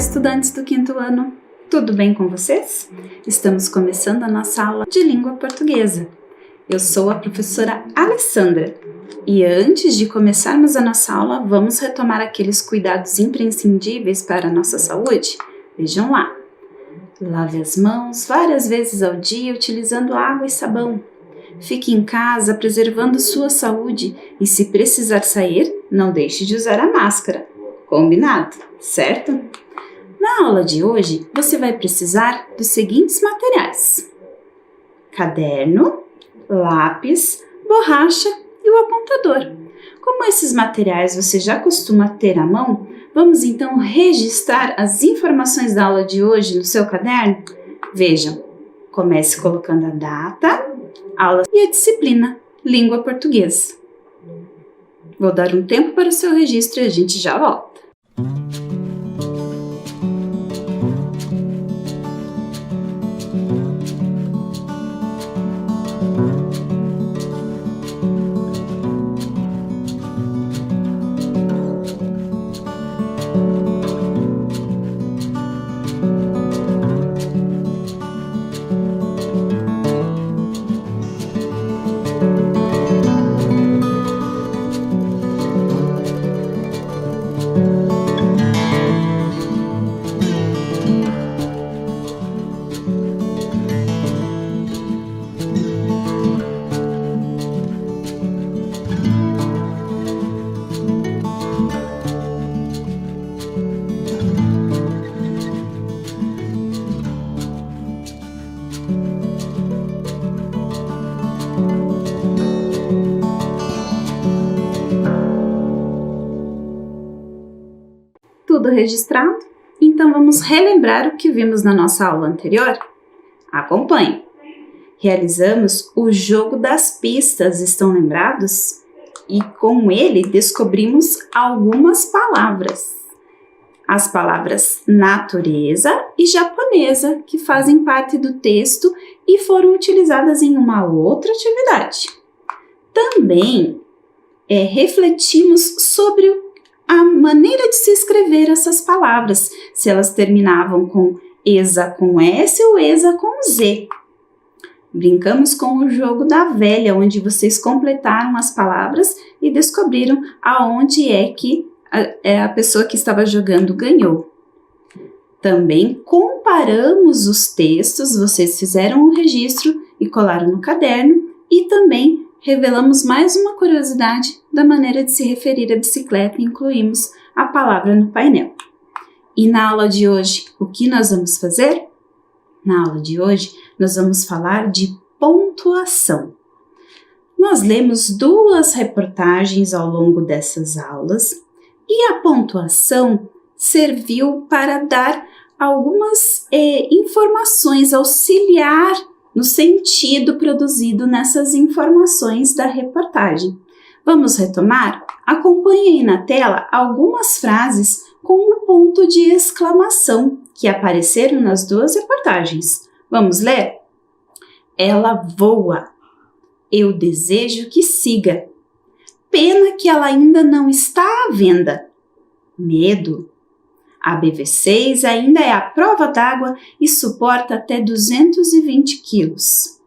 estudantes do 5º ano! Tudo bem com vocês? Estamos começando a nossa aula de língua portuguesa. Eu sou a professora Alessandra e antes de começarmos a nossa aula, vamos retomar aqueles cuidados imprescindíveis para a nossa saúde? Vejam lá! Lave as mãos várias vezes ao dia utilizando água e sabão. Fique em casa preservando sua saúde e se precisar sair, não deixe de usar a máscara. Combinado, certo? Na aula de hoje, você vai precisar dos seguintes materiais: caderno, lápis, borracha e o apontador. Como esses materiais você já costuma ter à mão, vamos então registrar as informações da aula de hoje no seu caderno? Vejam, comece colocando a data, aula e a disciplina, língua portuguesa. Vou dar um tempo para o seu registro e a gente já volta. Tudo registrado? Então vamos relembrar o que vimos na nossa aula anterior? Acompanhe! Realizamos o jogo das pistas, estão lembrados? E com ele descobrimos algumas palavras. As palavras natureza e japonesa, que fazem parte do texto e foram utilizadas em uma outra atividade. Também refletimos sobre a maneira de se escrever essas palavras, se elas terminavam com ESA com S ou ESA com Z. Brincamos com o jogo da velha, onde vocês completaram as palavras e descobriram aonde é que a pessoa que estava jogando ganhou. Também comparamos os textos, vocês fizeram o registro e colaram no caderno e também revelamos mais uma curiosidade da maneira de se referir à bicicleta e incluímos a palavra no painel. E na aula de hoje, o que nós vamos fazer? Na aula de hoje, nós vamos falar de pontuação. Nós lemos 2 reportagens ao longo dessas aulas e a pontuação serviu para dar algumas informações, auxiliar no sentido produzido nessas informações da reportagem. Vamos retomar? Acompanhe aí na tela algumas frases com um ponto de exclamação que apareceram nas 2 reportagens. Vamos ler? Ela voa. Eu desejo que siga. Pena que ela ainda não está à venda. Medo. A BV6 ainda é à prova d'água e suporta até 220 quilos.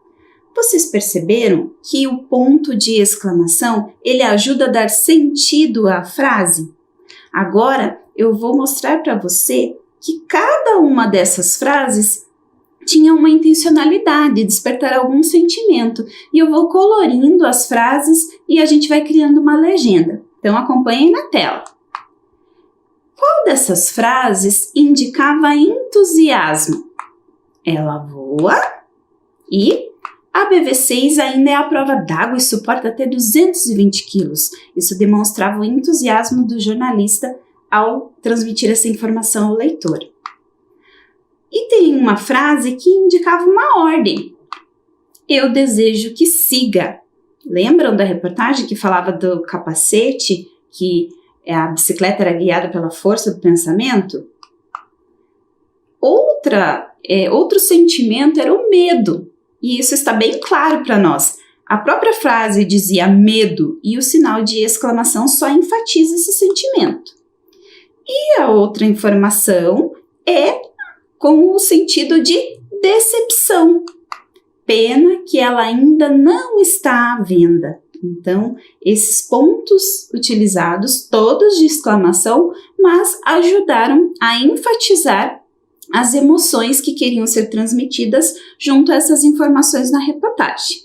Vocês perceberam que o ponto de exclamação ele ajuda a dar sentido à frase? Agora eu vou mostrar para você que cada uma dessas frases tinha uma intencionalidade, despertar algum sentimento. E eu vou colorindo as frases e a gente vai criando uma legenda. Então acompanhem na tela. Qual dessas frases indicava entusiasmo? Ela voa e a BV6 ainda é à prova d'água e suporta até 220 quilos. Isso demonstrava o entusiasmo do jornalista ao transmitir essa informação ao leitor. E tem uma frase que indicava uma ordem. Eu desejo que siga. Lembram da reportagem que falava do capacete, que a bicicleta era guiada pela força do pensamento? Outro sentimento era o medo, e isso está bem claro para nós. A própria frase dizia medo e o sinal de exclamação só enfatiza esse sentimento. E a outra informação é com o sentido de decepção. Pena que ela ainda não está à venda. Então, esses pontos utilizados, todos de exclamação, mas ajudaram a enfatizar as emoções que queriam ser transmitidas junto a essas informações na reportagem.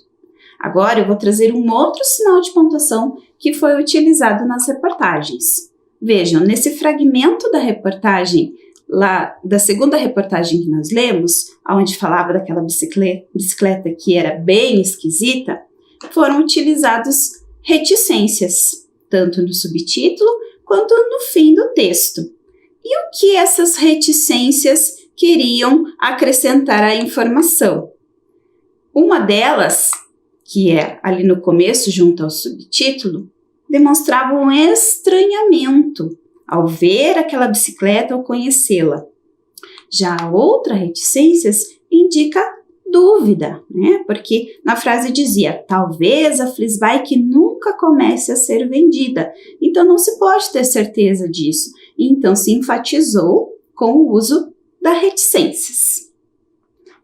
Agora eu vou trazer um outro sinal de pontuação que foi utilizado nas reportagens. Vejam, nesse fragmento da reportagem, lá da segunda reportagem que nós lemos, onde falava daquela bicicleta que era bem esquisita, foram utilizados reticências, tanto no subtítulo quanto no fim do texto. E o que essas reticências queriam acrescentar à informação? Uma delas, que é ali no começo, junto ao subtítulo, demonstrava um estranhamento ao ver aquela bicicleta ou conhecê-la. Já a outra reticências indica dúvida, né? Porque na frase dizia, talvez a Flixbike nunca comece a ser vendida, então não se pode ter certeza disso. Então se enfatizou com o uso da reticências.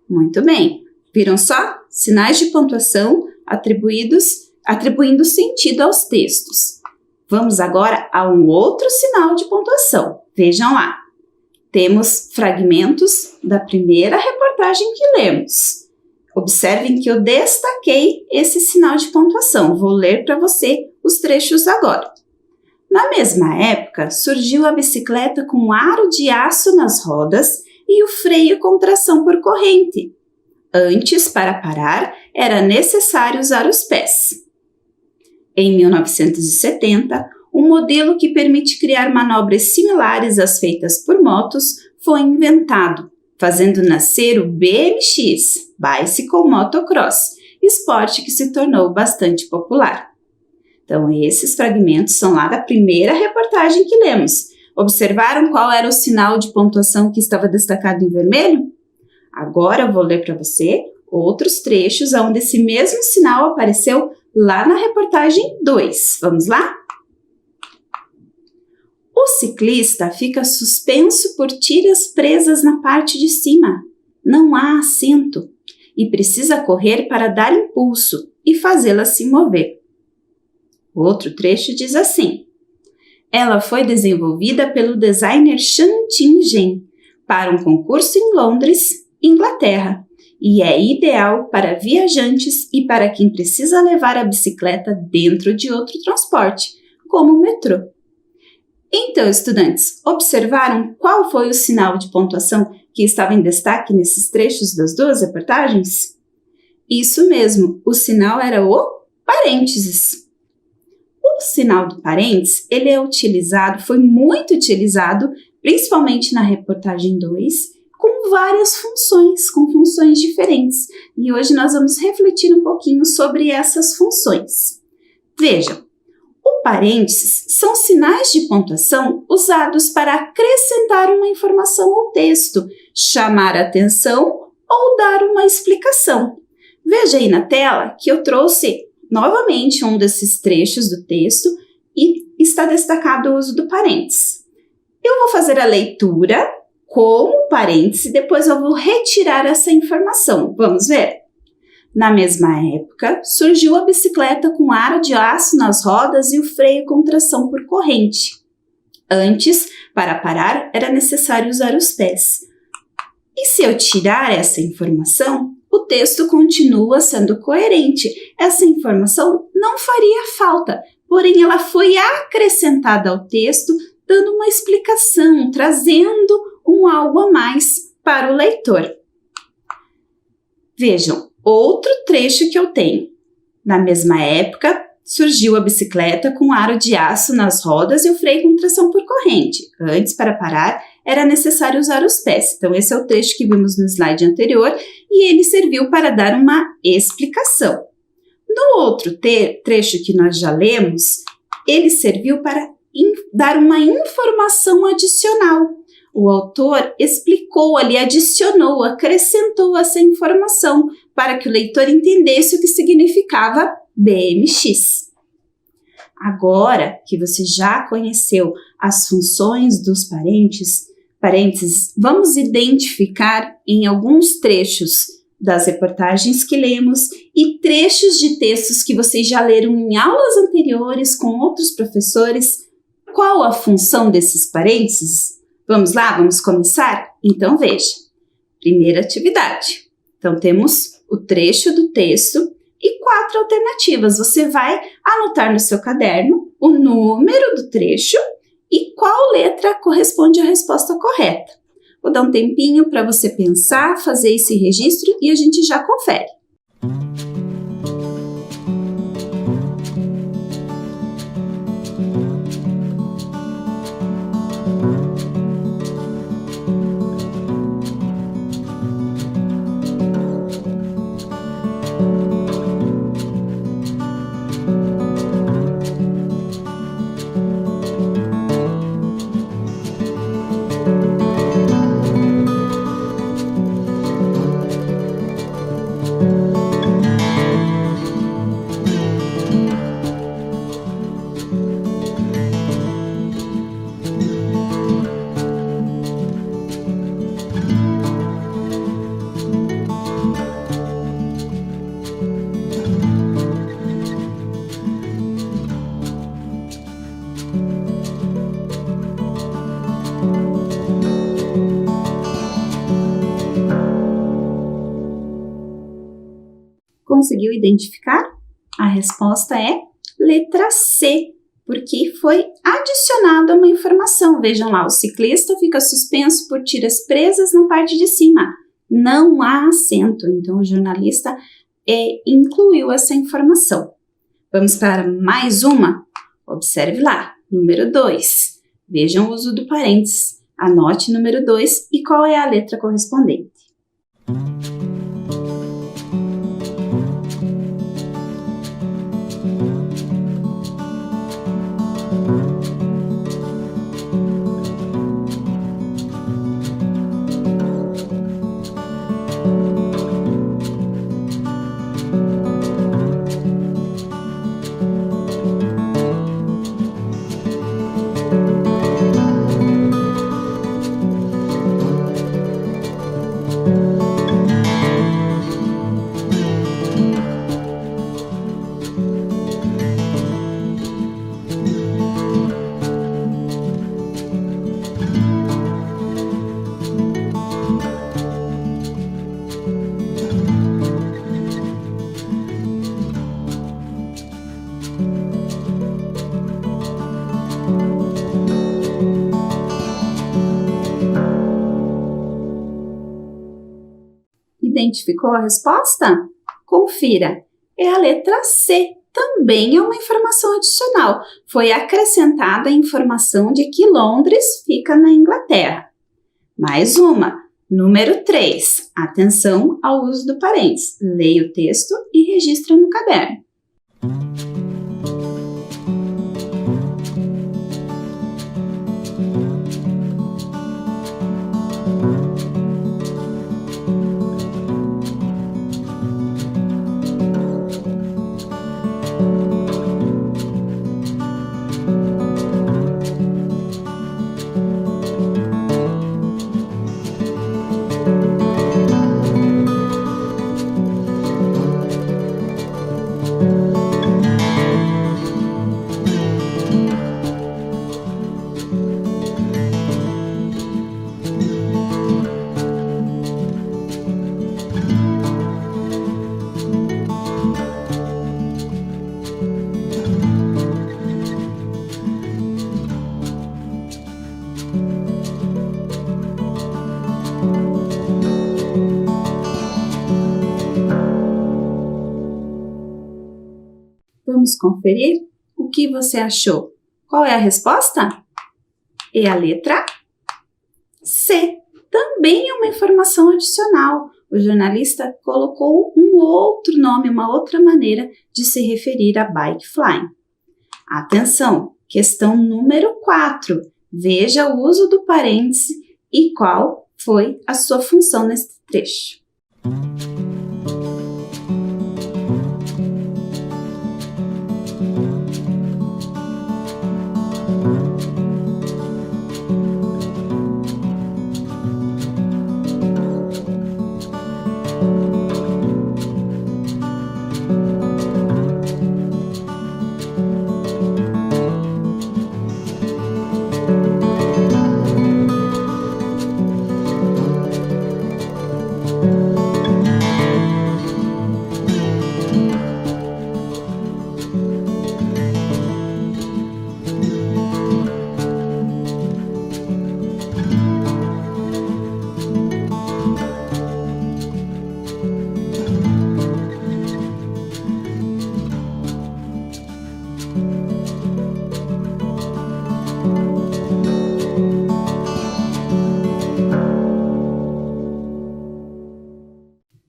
Muito bem, viram só? Sinais de pontuação atribuindo sentido aos textos. Vamos agora a um outro sinal de pontuação. Vejam lá. Temos fragmentos da primeira reportagem que lemos. Observem que eu destaquei esse sinal de pontuação. Vou ler para você os trechos agora. Na mesma época, surgiu a bicicleta com aro de aço nas rodas e o freio com tração por corrente. Antes, para parar, era necessário usar os pés. Em 1970, um modelo que permite criar manobras similares às feitas por motos foi inventado, fazendo nascer o BMX, Bicycle Motocross, esporte que se tornou bastante popular. Então, esses fragmentos são lá da primeira reportagem que lemos. Observaram qual era o sinal de pontuação que estava destacado em vermelho? Agora eu vou ler para você outros trechos onde esse mesmo sinal apareceu lá na reportagem 2. Vamos lá? O ciclista fica suspenso por tiras presas na parte de cima. Não há assento e precisa correr para dar impulso e fazê-la se mover. Outro trecho diz assim: ela foi desenvolvida pelo designer Shan Ting-jen para um concurso em Londres, Inglaterra, e é ideal para viajantes e para quem precisa levar a bicicleta dentro de outro transporte, como o metrô. Então, estudantes, observaram qual foi o sinal de pontuação que estava em destaque nesses trechos das duas reportagens? Isso mesmo, o sinal era o parênteses. O sinal do parênteses, ele foi muito utilizado, principalmente na reportagem 2, com várias funções, com funções diferentes. E hoje nós vamos refletir um pouquinho sobre essas funções. Vejam, o parênteses são sinais de pontuação usados para acrescentar uma informação ao texto, chamar a atenção ou dar uma explicação. Veja aí na tela que eu trouxe novamente um desses trechos do texto e está destacado o uso do parênteses. Eu vou fazer a leitura com o parêntese, depois eu vou retirar essa informação. Vamos ver? Na mesma época, surgiu a bicicleta com aro de aço nas rodas e o freio com tração por corrente. Antes, para parar, era necessário usar os pés. E se eu tirar essa informação, o texto continua sendo coerente. Essa informação não faria falta, porém ela foi acrescentada ao texto, dando uma explicação, trazendo um algo a mais para o leitor. Vejam, outro trecho que eu tenho. Na mesma época, surgiu a bicicleta com aro de aço nas rodas e o freio com tração por corrente. Antes, para parar, era necessário usar os pés. Então, esse é o trecho que vimos no slide anterior e ele serviu para dar uma explicação. No outro trecho que nós já lemos, ele serviu para dar uma informação adicional. O autor explicou ali, adicionou, acrescentou essa informação para que o leitor entendesse o que significava BMX. Agora que você já conheceu as funções dos parênteses, Parênteses, vamos identificar em alguns trechos das reportagens que lemos e trechos de textos que vocês já leram em aulas anteriores com outros professores. Qual a função desses parênteses? Vamos lá, vamos começar? Então veja, primeira atividade. Então temos o trecho do texto e 4 alternativas. Você vai anotar no seu caderno o número do trecho e qual letra corresponde à resposta correta. Vou dar um tempinho para você pensar, fazer esse registro e a gente já confere. Conseguiu identificar? A resposta é letra C, porque foi adicionada uma informação. Vejam lá, o ciclista fica suspenso por tiras presas na parte de cima. Não há assento, então o jornalista incluiu essa informação. Vamos para mais uma? Observe lá, número 2. Vejam o uso do parênteses. Anote número 2 e qual é a letra correspondente. Identificou a resposta? Confira. É a letra C. Também é uma informação adicional. Foi acrescentada a informação de que Londres fica na Inglaterra. Mais uma. Número 3. Atenção ao uso do parênteses. Leia o texto e registra no caderno. Vamos conferir o que você achou. Qual é a resposta? É a letra C. Também é uma informação adicional. O jornalista colocou um outro nome, uma outra maneira de se referir a bike flying. Atenção, questão número 4. Veja o uso do parêntese e qual foi a sua função nesse trecho.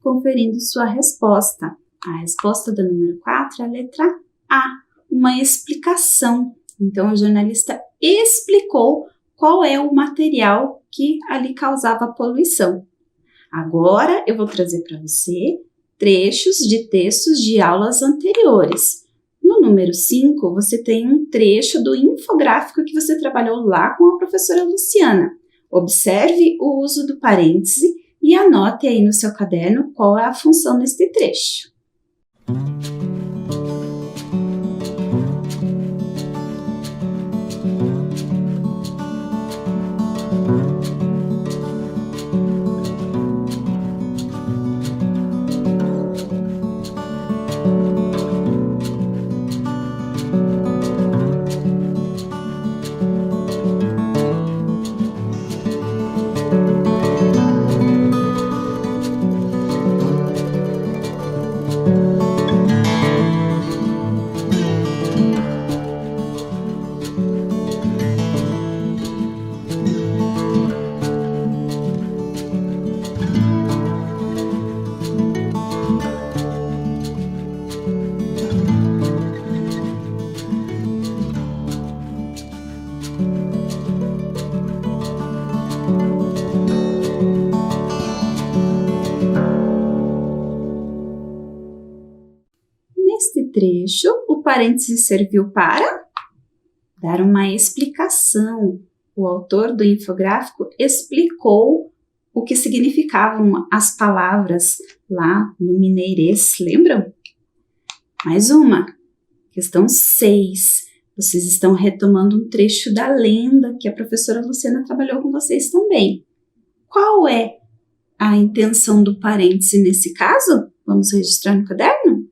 conferindo sua resposta. A resposta do número 4 é a letra A, uma explicação. Então, o jornalista explicou qual é o material que ali causava poluição. Agora, eu vou trazer para você trechos de textos de aulas anteriores. No número 5, você tem um trecho do infográfico que você trabalhou lá com a professora Luciana. Observe o uso do parêntese e anote aí no seu caderno qual é a função neste trecho. Neste trecho, o parêntese serviu para dar uma explicação. O autor do infográfico explicou o que significavam as palavras lá no mineirês, lembram? Mais uma, questão 6. Vocês estão retomando um trecho da lenda que a professora Luciana trabalhou com vocês também. Qual é a intenção do parêntese nesse caso? Vamos registrar no caderno?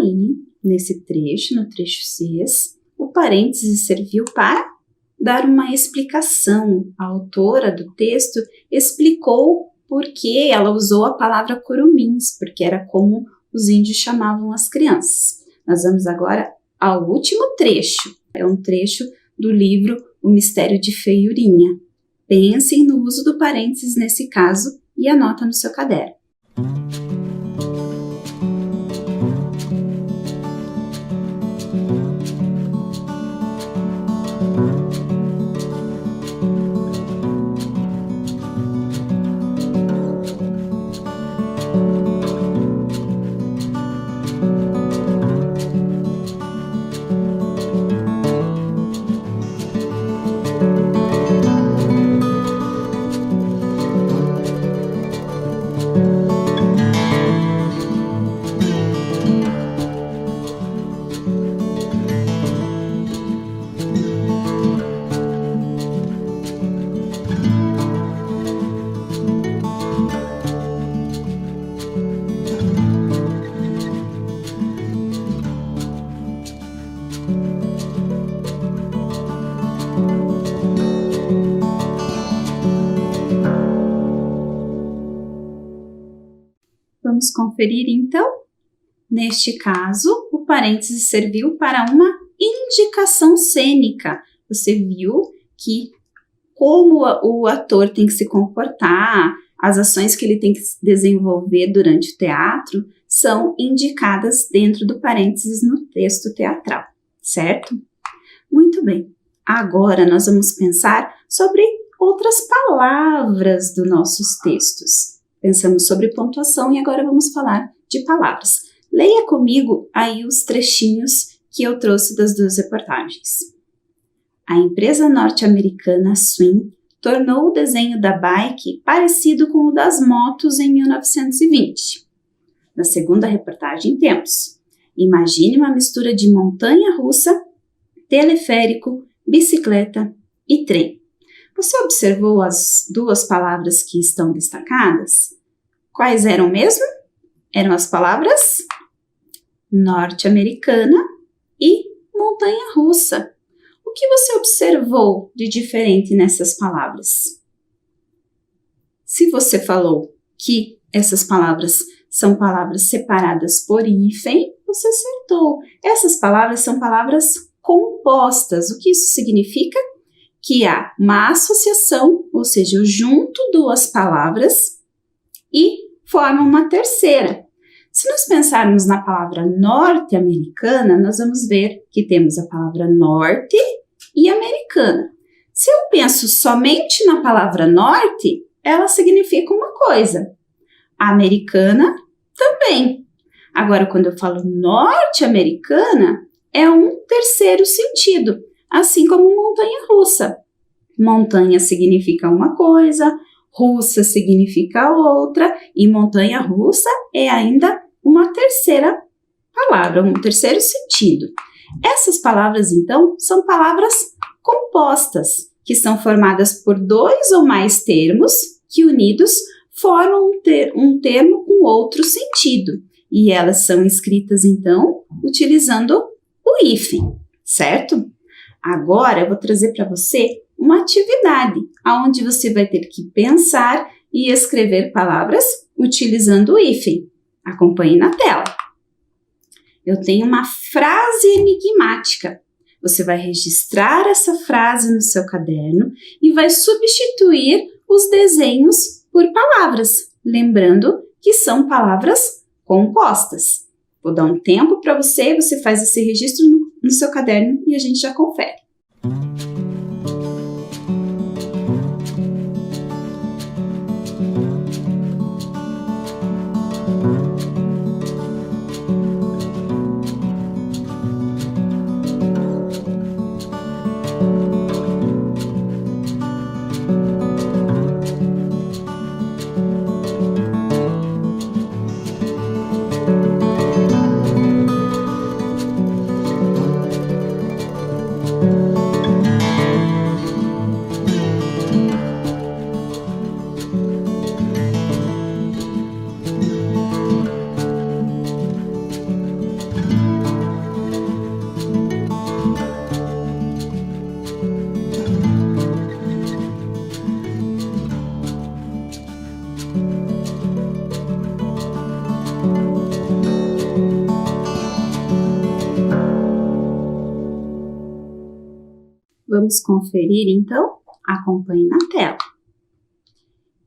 Aí, nesse trecho, no trecho 6, o parêntese serviu para dar uma explicação. A autora do texto explicou por que ela usou a palavra curumins, porque era como os índios chamavam as crianças. Nós vamos agora ao último trecho. É um trecho do livro O Mistério de Feiurinha. Pensem no uso do parênteses nesse caso e anota no seu caderno. Vamos conferir então? Neste caso, o parêntese serviu para uma indicação cênica. Você viu que como o ator tem que se comportar, as ações que ele tem que desenvolver durante o teatro são indicadas dentro do parênteses no texto teatral, certo? Muito bem. Agora nós vamos pensar sobre outras palavras dos nossos textos. Pensamos sobre pontuação e agora vamos falar de palavras. Leia comigo aí os trechinhos que eu trouxe das duas reportagens. A empresa norte-americana Swing tornou o desenho da bike parecido com o das motos em 1920. Na segunda reportagem temos: imagine uma mistura de montanha-russa, teleférico, bicicleta e trem. Você observou as duas palavras que estão destacadas? Quais eram mesmo? Eram as palavras norte-americana e montanha-russa. O que você observou de diferente nessas palavras? Se você falou que essas palavras são palavras separadas por hífen, você acertou. Essas palavras são palavras compostas. O que isso significa? Que há uma associação, ou seja, eu junto duas palavras e formam uma terceira. Se nós pensarmos na palavra norte-americana, nós vamos ver que temos a palavra norte e americana. Se eu penso somente na palavra norte, ela significa uma coisa. A americana também. Agora, quando eu falo norte-americana, é um terceiro sentido, assim como montanha-russa. Montanha significa uma coisa, russa significa outra, e montanha-russa é ainda uma terceira palavra, um terceiro sentido. Essas palavras, então, são palavras compostas, que são formadas por dois ou mais termos que, unidos, formam um termo com outro sentido. E elas são escritas, então, utilizando o hífen, certo? Agora, eu vou trazer para você uma atividade, onde você vai ter que pensar e escrever palavras utilizando o hífen. Acompanhe na tela. Eu tenho uma frase enigmática. Você vai registrar essa frase no seu caderno e vai substituir os desenhos por palavras, lembrando que são palavras compostas. Vou dar um tempo para você, você faz esse registro no seu caderno e a gente já confere. Vamos conferir, então? Acompanhe na tela.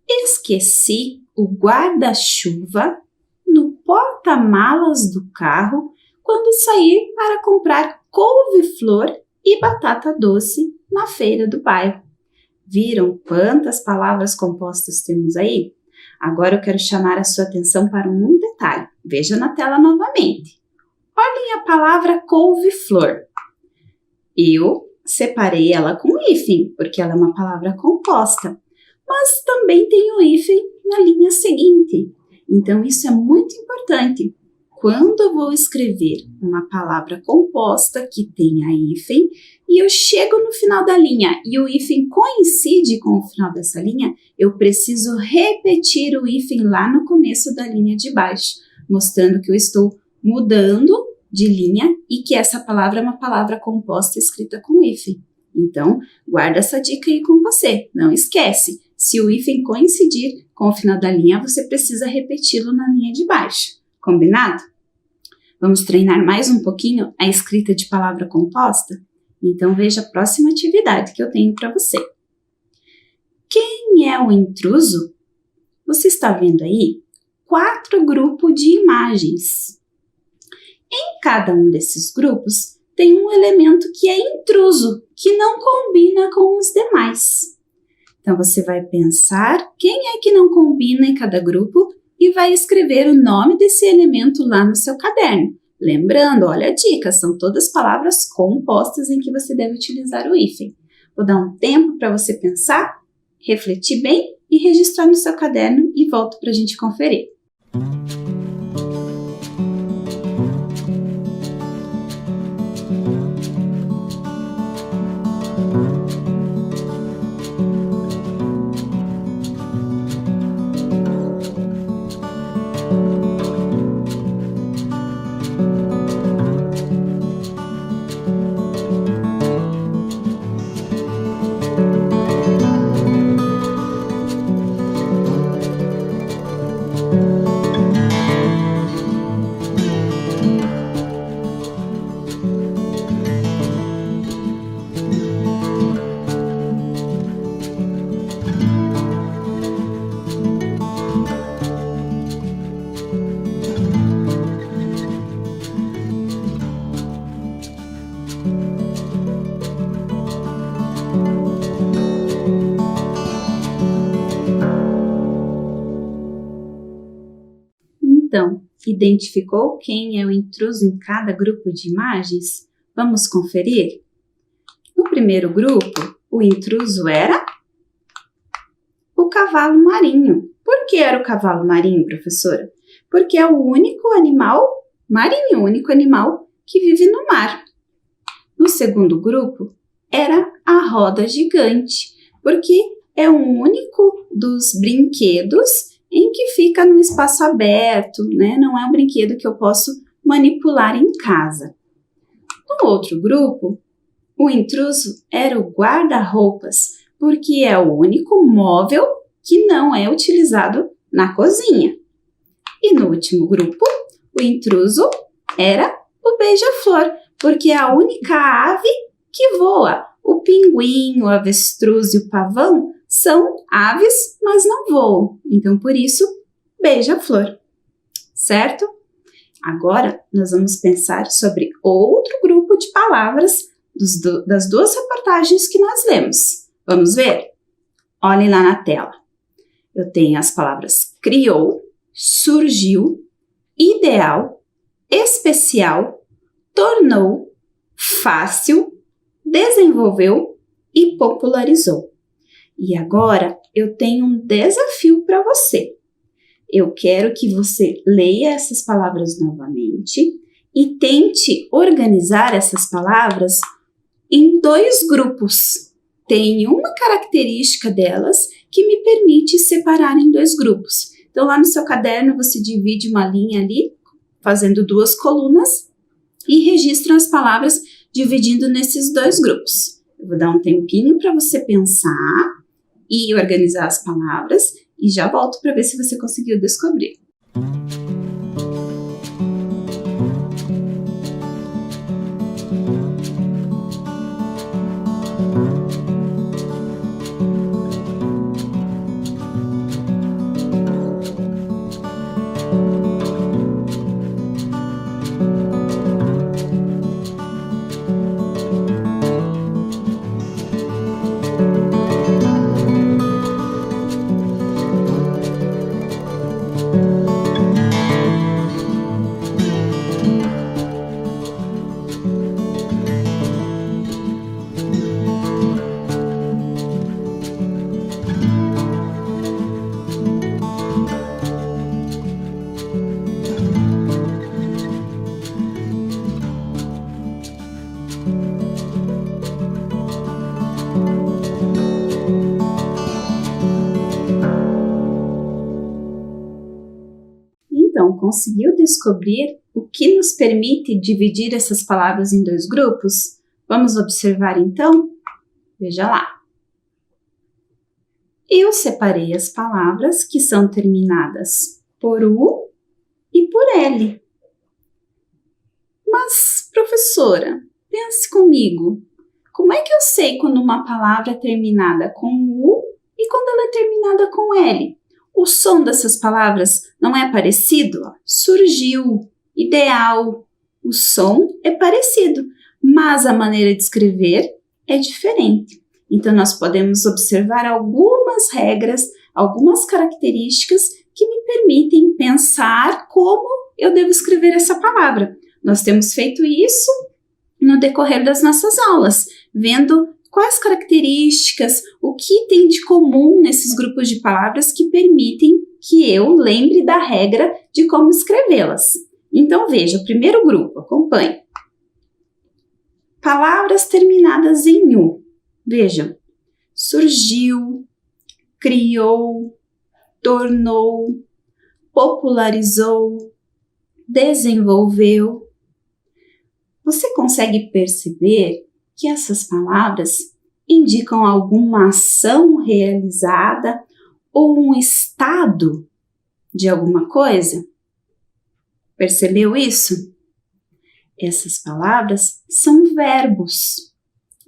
Esqueci o guarda-chuva no porta-malas do carro quando saí para comprar couve-flor e batata doce na feira do bairro. Viram quantas palavras compostas temos aí? Agora eu quero chamar a sua atenção para um detalhe. Veja na tela novamente. Olhem a palavra couve-flor. Eu separei ela com hífen, porque ela é uma palavra composta, mas também tem o hífen na linha seguinte. Então, isso é muito importante. Quando eu vou escrever uma palavra composta que tenha hífen e eu chego no final da linha e o hífen coincide com o final dessa linha, eu preciso repetir o hífen lá no começo da linha de baixo, mostrando que eu estou mudando de linha e que essa palavra é uma palavra composta escrita com hífen. Então, guarda essa dica aí com você. Não esquece, se o hífen coincidir com o final da linha, você precisa repeti-lo na linha de baixo. Combinado? Vamos treinar mais um pouquinho a escrita de palavra composta? Então, veja a próxima atividade que eu tenho para você. Quem é o intruso? Você está vendo aí 4 grupos de imagens. Em cada um desses grupos tem um elemento que é intruso, que não combina com os demais. Então, você vai pensar quem é que não combina em cada grupo e vai escrever o nome desse elemento lá no seu caderno. Lembrando, olha a dica, são todas palavras compostas em que você deve utilizar o hífen. Vou dar um tempo para você pensar, refletir bem e registrar no seu caderno e volto para a gente conferir. Então, identificou quem é o intruso em cada grupo de imagens? Vamos conferir? No primeiro grupo, o intruso era o cavalo marinho. Por que era o cavalo marinho, professora? Porque é o único animal marinho, o único animal que vive no mar. No segundo grupo, era a roda gigante, porque é o único dos brinquedos em que fica no espaço aberto, né? Não é um brinquedo que eu posso manipular em casa. No outro grupo, o intruso era o guarda-roupas, porque é o único móvel que não é utilizado na cozinha. E no último grupo, o intruso era o beija-flor, porque é a única ave que voa. O pinguim, o avestruz e o pavão são aves, mas não voam. Então, por isso, beija-flor. Certo? Agora, nós vamos pensar sobre outro grupo de palavras das duas reportagens que nós lemos. Vamos ver? Olhem lá na tela. Eu tenho as palavras criou, surgiu, ideal, especial, tornou, fácil, desenvolveu e popularizou. E agora eu tenho um desafio para você. Eu quero que você leia essas palavras novamente e tente organizar essas palavras em 2 grupos. Tem uma característica delas que me permite separar em 2 grupos. Então, lá no seu caderno, você divide uma linha ali, fazendo 2 colunas, e registra as palavras dividindo nesses 2 grupos. Eu vou dar um tempinho para você pensar e organizar as palavras e já volto para ver se você conseguiu descobrir. Então, conseguiu descobrir o que nos permite dividir essas palavras em 2 grupos? Vamos observar então? Veja lá. Eu separei as palavras que são terminadas por U e por L. Mas, professora, pense comigo. Como é que eu sei quando uma palavra é terminada com U e quando ela é terminada com L? O som dessas palavras não é parecido? Surgiu, ideal. O som é parecido, mas a maneira de escrever é diferente. Então, nós podemos observar algumas regras, algumas características que me permitem pensar como eu devo escrever essa palavra. Nós temos feito isso no decorrer das nossas aulas, vendo quais características, o que tem de comum nesses grupos de palavras que permitem que eu lembre da regra de como escrevê-las. Então, veja, o primeiro grupo, acompanhe. Palavras terminadas em U. Vejam, surgiu, criou, tornou, popularizou, desenvolveu. Você consegue perceber que essas palavras indicam alguma ação realizada ou um estado de alguma coisa? Percebeu isso? Essas palavras são verbos.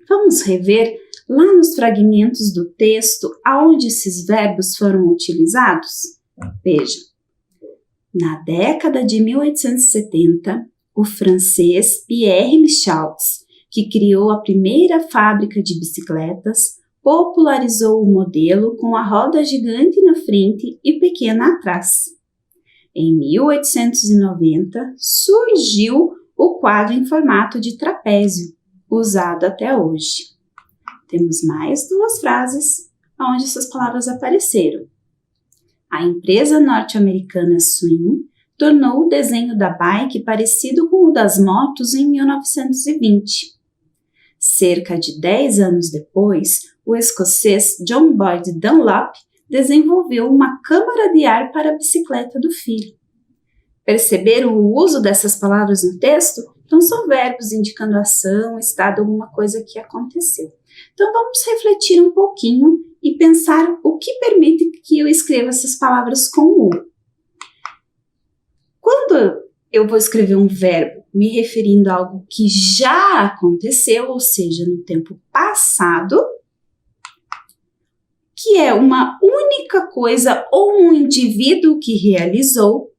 Vamos rever lá nos fragmentos do texto aonde esses verbos foram utilizados? Veja, na década de 1870, o francês Pierre Michaux, que criou a primeira fábrica de bicicletas, popularizou o modelo com a roda gigante na frente e pequena atrás. Em 1890, surgiu o quadro em formato de trapézio, usado até hoje. Temos mais duas frases onde essas palavras apareceram. A empresa norte-americana Swing tornou o desenho da bike parecido com o das motos em 1920. Cerca de 10 anos depois, o escocês John Boyd Dunlop desenvolveu uma câmara de ar para a bicicleta do filho. Perceberam o uso dessas palavras no texto? Então, são verbos indicando ação, estado, alguma coisa que aconteceu. Então, vamos refletir um pouquinho e pensar o que permite que eu escreva essas palavras com U. Quando eu vou escrever um verbo me referindo a algo que já aconteceu, ou seja, no tempo passado, que é uma única coisa ou um indivíduo que realizou,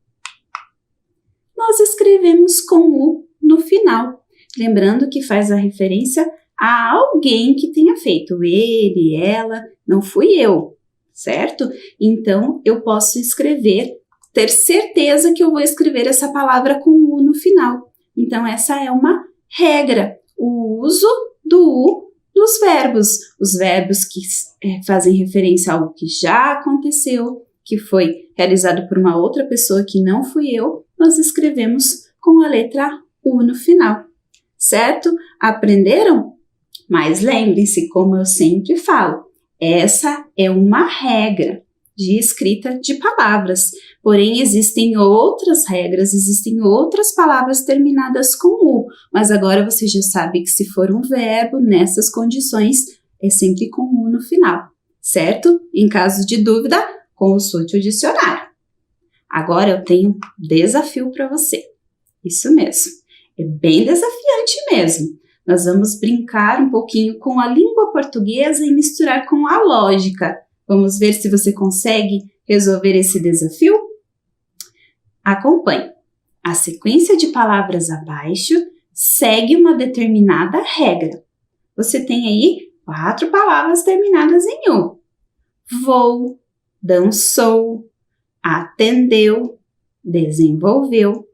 nós escrevemos com U no final, lembrando que faz a referência a alguém que tenha feito, ele, ela, não fui eu, certo? Então, eu posso escrever, ter certeza que eu vou escrever essa palavra com U no final. Então, essa é uma regra, o uso do U nos verbos. Os verbos que fazem referência a algo que já aconteceu, que foi realizado por uma outra pessoa que não fui eu, nós escrevemos com a letra U no final, certo? Aprenderam? Mas lembrem-se, como eu sempre falo, essa é uma regra de escrita de palavras, porém existem outras regras, existem outras palavras terminadas com U, mas agora você já sabe que se for um verbo nessas condições, é sempre com U no final, certo? Em caso de dúvida, consulte o dicionário. Agora eu tenho um desafio para você, isso mesmo, é bem desafiante mesmo. Nós vamos brincar um pouquinho com a língua portuguesa e misturar com a lógica. Vamos ver se você consegue resolver esse desafio? Acompanhe. A sequência de palavras abaixo segue uma determinada regra. Você tem aí 4 palavras terminadas em U. Vou, dançou, atendeu, desenvolveu.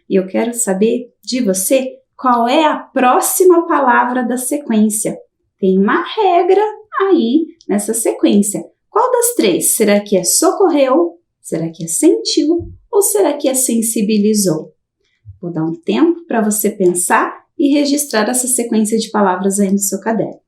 E eu quero saber de você qual é a próxima palavra da sequência. Tem uma regra aí nessa sequência. Qual das 3? Será que é socorreu? Será que é sentiu? Ou será que é sensibilizou? Vou dar um tempo para você pensar e registrar essa sequência de palavras aí no seu caderno.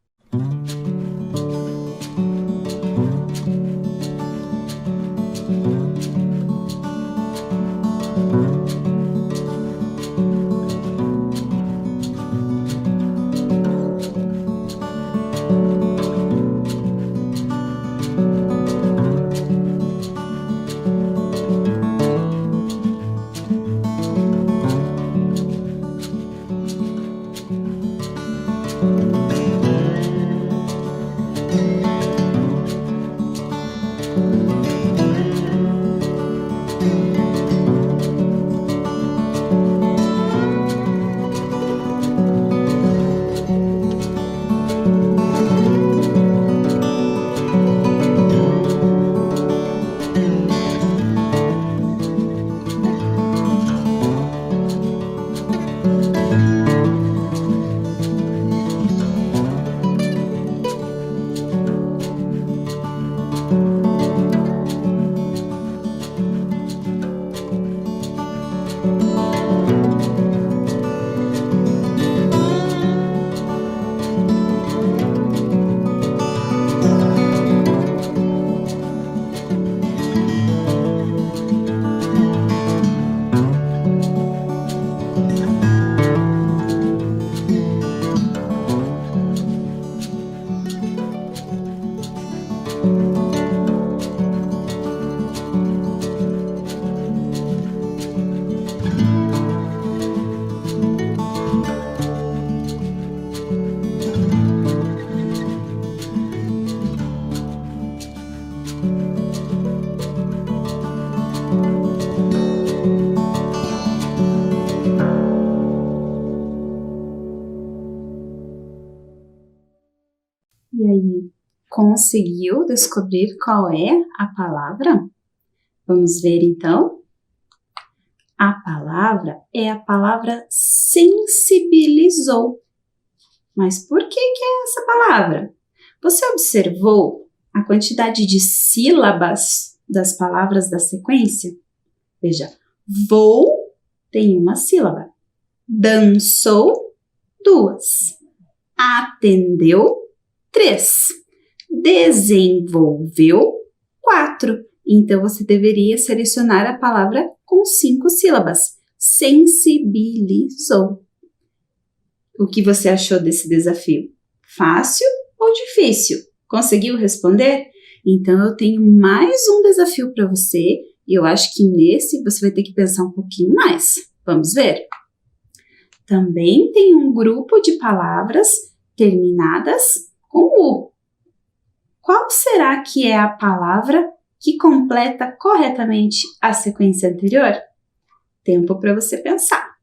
Conseguiu descobrir qual é a palavra? Vamos ver então. A palavra é a palavra sensibilizou. Mas por que é essa palavra? Você observou a quantidade de sílabas das palavras da sequência? Veja, vou tem uma sílaba, dançou, 2, atendeu, 3, desenvolveu, 4. Então, você deveria selecionar a palavra com 5 sílabas, sensibilizou. O que você achou desse desafio? Fácil ou difícil? Conseguiu responder? Então, eu tenho mais um desafio para você e eu acho que nesse você vai ter que pensar um pouquinho mais. Vamos ver? Também tem um grupo de palavras terminadas com U. Qual será que é a palavra que completa corretamente a sequência anterior? Tempo para você pensar.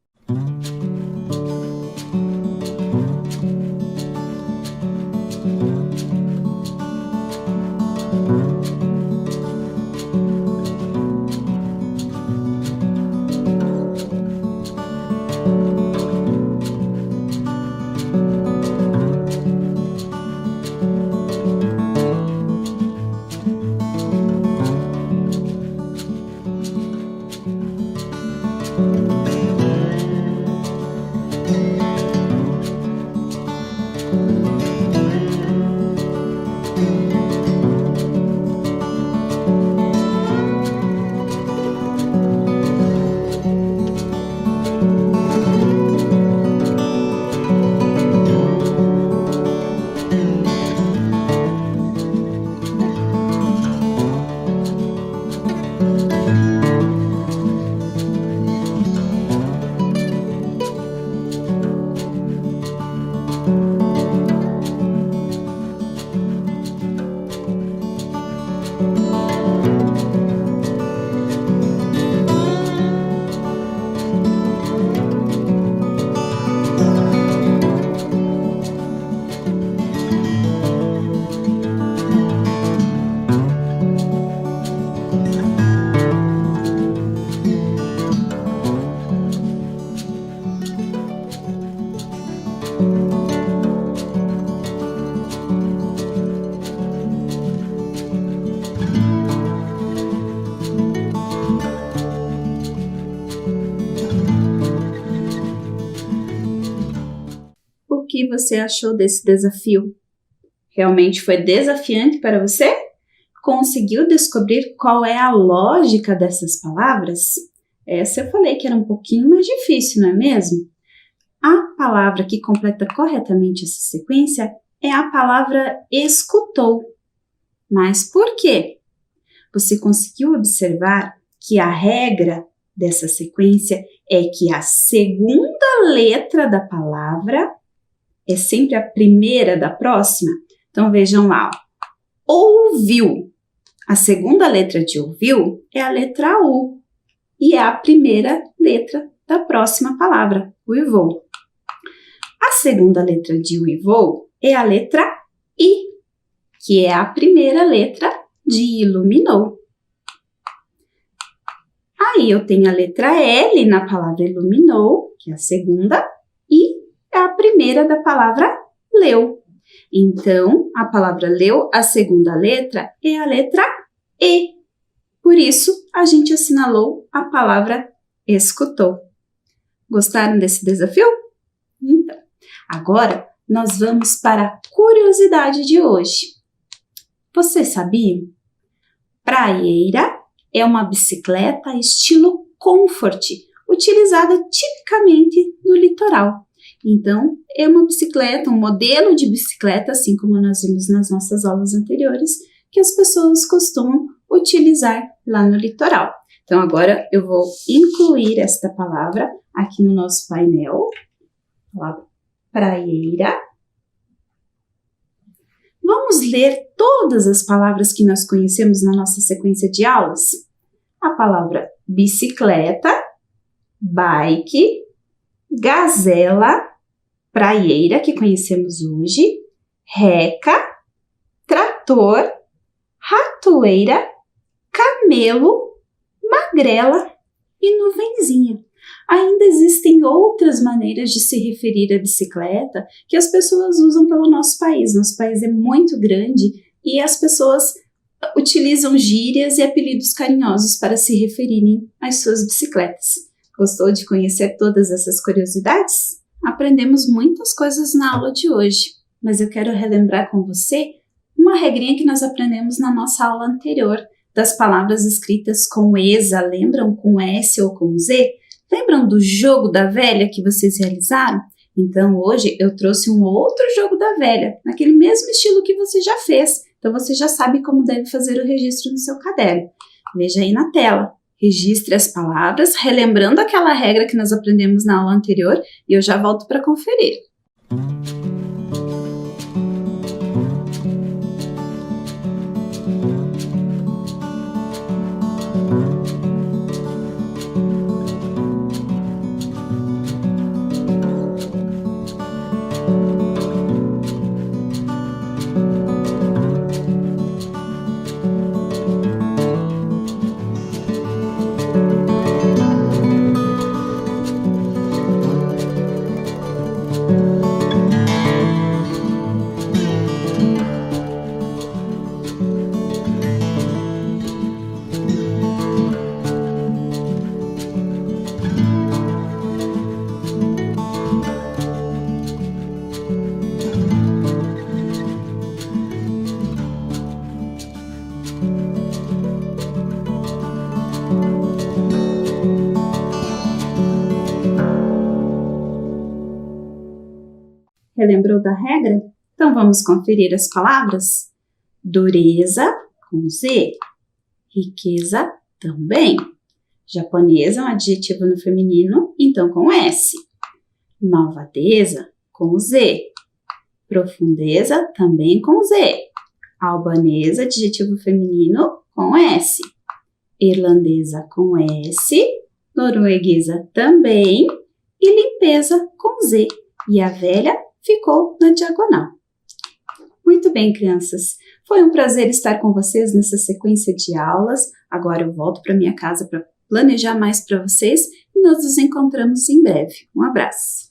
O que você achou desse desafio? Realmente foi desafiante para você? Conseguiu descobrir qual é a lógica dessas palavras? Essa eu falei que era um pouquinho mais difícil, não é mesmo? A palavra que completa corretamente essa sequência é a palavra escutou. Mas por quê? Você conseguiu observar que a regra dessa sequência é que a segunda letra da palavra é sempre a primeira da próxima? Então, vejam lá. Ouviu. A segunda letra de ouviu é a letra U e é a primeira letra da próxima palavra, uivou. A segunda letra de uivou é a letra I, que é a primeira letra de iluminou. Aí eu tenho a letra L na palavra iluminou, que é a segunda, e é a primeira da palavra leu. Então, a palavra leu, a segunda letra é a letra E. Por isso, a gente assinalou a palavra escutou. Gostaram desse desafio? Então, agora nós vamos para a curiosidade de hoje. Você sabia? Praieira é uma bicicleta estilo Comfort, utilizada tipicamente no litoral. Então, é uma bicicleta, um modelo de bicicleta, assim como nós vimos nas nossas aulas anteriores, que as pessoas costumam utilizar lá no litoral. Então, agora eu vou incluir esta palavra aqui no nosso painel. Palavra praieira. Vamos ler todas as palavras que nós conhecemos na nossa sequência de aulas? A palavra bicicleta, bike, gazela, praieira, que conhecemos hoje, reca, trator. trator, ratoeira, camelo, magrela e nuvenzinha. Ainda existem outras maneiras de se referir à bicicleta que as pessoas usam pelo nosso país. Nosso país é muito grande e as pessoas utilizam gírias e apelidos carinhosos para se referirem às suas bicicletas. Gostou de conhecer todas essas curiosidades? Aprendemos muitas coisas na aula de hoje, mas eu quero relembrar com você uma regrinha que nós aprendemos na nossa aula anterior, das palavras escritas com ESA, lembram? Com S ou com Z? Lembram do jogo da velha que vocês realizaram? Então hoje eu trouxe um outro jogo da velha, naquele mesmo estilo que você já fez. Então você já sabe como deve fazer o registro no seu caderno. Veja aí na tela. Registre as palavras, relembrando aquela regra que nós aprendemos na aula anterior, e eu já volto para conferir. Relembrou da regra? Então vamos conferir as palavras? Dureza, com Z. Riqueza, também. Japonesa é um adjetivo no feminino, então com S. Malvadeza, com Z. Profundeza, também com Z. Albanesa, adjetivo feminino, com S. Irlandesa, com S. Norueguesa, também. E limpeza, com Z. E a velha ficou na diagonal. Muito bem, crianças. Foi um prazer estar com vocês nessa sequência de aulas. Agora eu volto para minha casa para planejar mais para vocês e nós nos encontramos em breve. Um abraço.